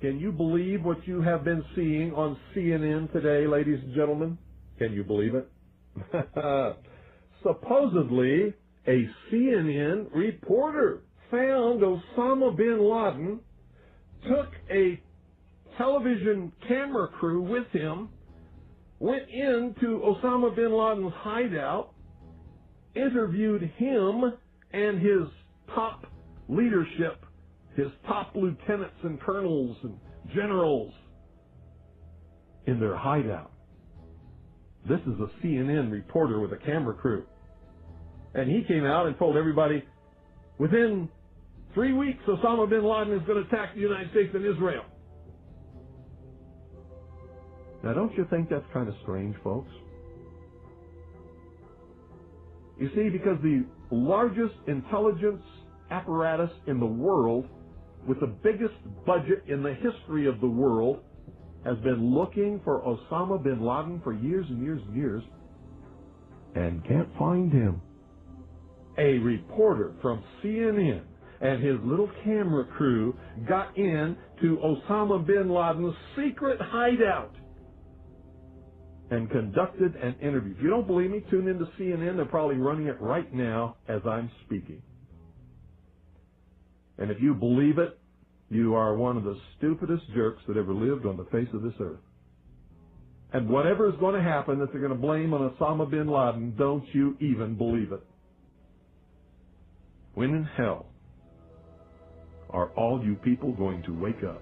Can you believe what you have been seeing on CNN today, ladies and gentlemen? Can you believe it? Supposedly, a CNN reporter found Osama bin Laden, took a television camera crew with him, went into Osama bin Laden's hideout, interviewed him and his top leadership, his top lieutenants and colonels and generals in their hideout. This is a CNN reporter with a camera crew. And he came out and told everybody, within 3 weeks, Osama bin Laden is going to attack the United States and Israel. Now, don't you think that's kind of strange, folks? You see, because the largest intelligence apparatus in the world, with the biggest budget in the history of the world, has been looking for Osama bin Laden for years and years and years, and can't find him. A reporter from CNN and his little camera crew got in to Osama bin Laden's secret hideout and conducted an interview. If you don't believe me, tune into CNN. They're probably running it right now as I'm speaking. And if you believe it, you are one of the stupidest jerks that ever lived on the face of this earth. And whatever is going to happen that they're going to blame on Osama bin Laden, don't you even believe it. When in hell are all you people going to wake up?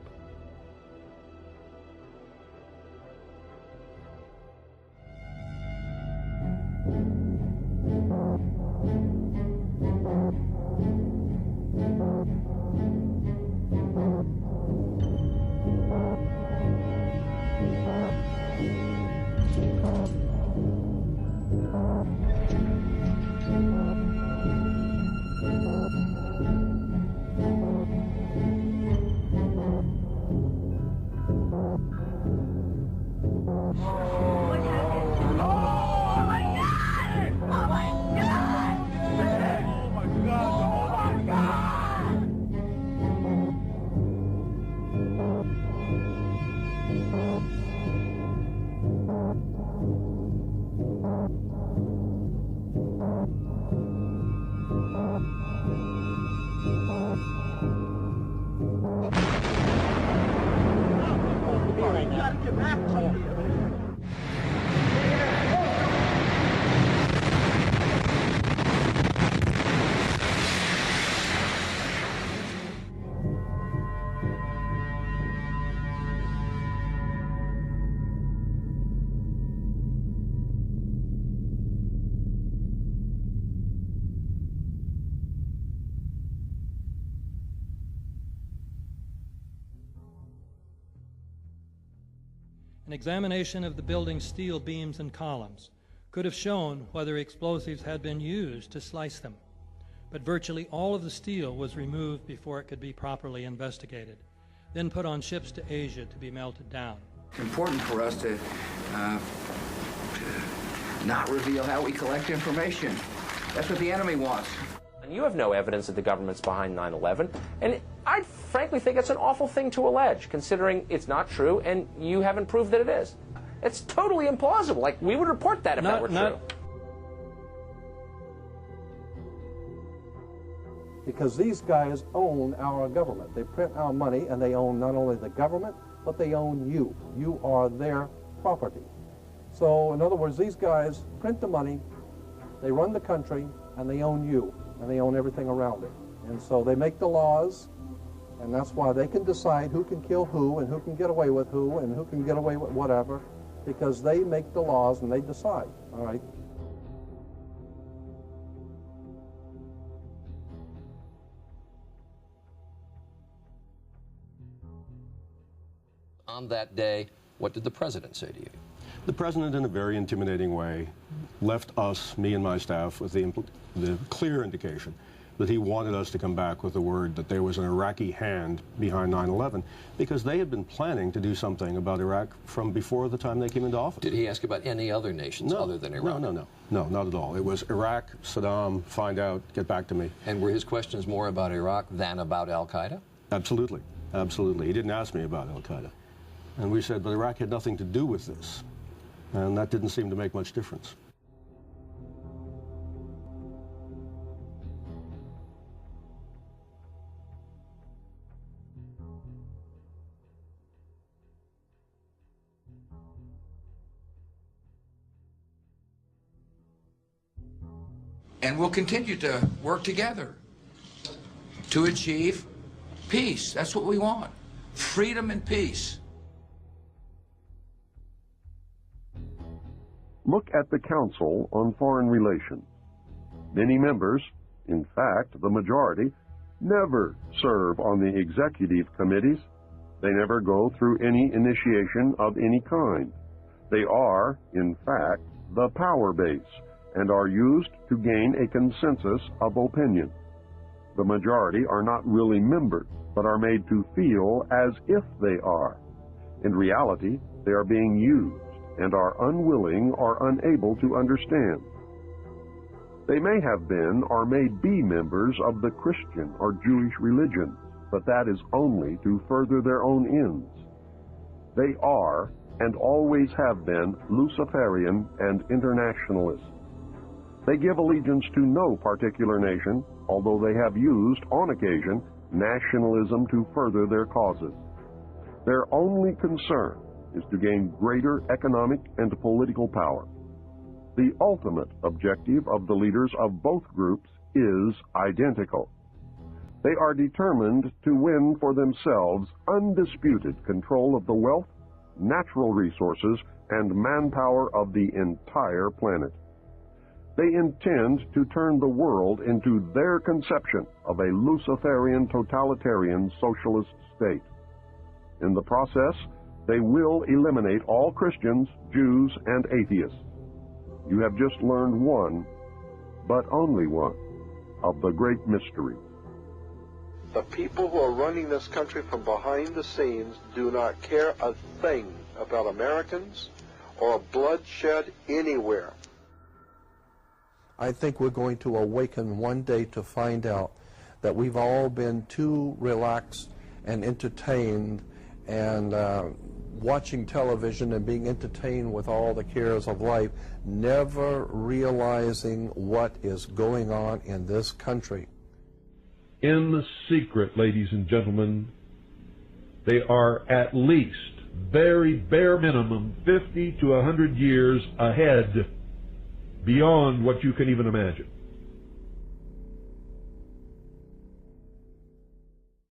An examination of the building's steel beams and columns could have shown whether explosives had been used to slice them, but virtually all of the steel was removed before it could be properly investigated, then put on ships to Asia to be melted down. It's important for us to not reveal how we collect information. That's what the enemy wants. And you have no evidence that the government's behind 9/11, and I frankly think it's an awful thing to allege, considering it's not true, and you haven't proved that it is. It's totally implausible. Like, we would report that if that were true. Because these guys own our government. They print our money, and they own not only the government, but they own you. You are their property. So, in other words, these guys print the money, they run the country, and they own you, and they own everything around it. And so they make the laws, and that's why they can decide who can kill who, and who can get away with who, and who can get away with whatever, because they make the laws and they decide, all right? On that day, what did the president say to you? The president, in a very intimidating way, left us, me and my staff, with the clear indication that he wanted us to come back with the word that there was an Iraqi hand behind 9/11, because they had been planning to do something about Iraq from before the time they came into office. Did he ask about any other nations other than Iraq? No, not at all. It was Iraq, Saddam, find out, get back to me. And were his questions more about Iraq than about al-Qaeda? Absolutely. Absolutely. He didn't ask me about al-Qaeda. And we said, but Iraq had nothing to do with this. And that didn't seem to make much difference. And we'll continue to work together to achieve peace. That's what we want. Freedom and peace. Look at the Council on Foreign Relations. Many members, in fact, the majority, never serve on the executive committees. They never go through any initiation of any kind. They are, in fact, the power base and are used to gain a consensus of opinion. The majority are not really members, but are made to feel as if they are. In reality, they are being used and are unwilling or unable to understand. They may have been or may be members of the Christian or Jewish religion, but that is only to further their own ends. They are and always have been Luciferian and internationalist. They give allegiance to no particular nation, although they have used, on occasion, nationalism to further their causes. Their only concern is to gain greater economic and political power. The ultimate objective of the leaders of both groups is identical. They are determined to win for themselves undisputed control of the wealth, natural resources, and manpower of the entire planet. They intend to turn the world into their conception of a Luciferian totalitarian socialist state. In the process, they will eliminate all Christians, Jews, and atheists. You have just learned one, but only one, of the great mysteries. The people who are running this country from behind the scenes do not care a thing about Americans or bloodshed anywhere. I think we're going to awaken one day to find out that we've all been too relaxed and entertained and watching television and being entertained with all the cares of life, never realizing what is going on in this country. In the secret, ladies and gentlemen, they are at least, very bare minimum, 50 to 100 years ahead, beyond what you can even imagine.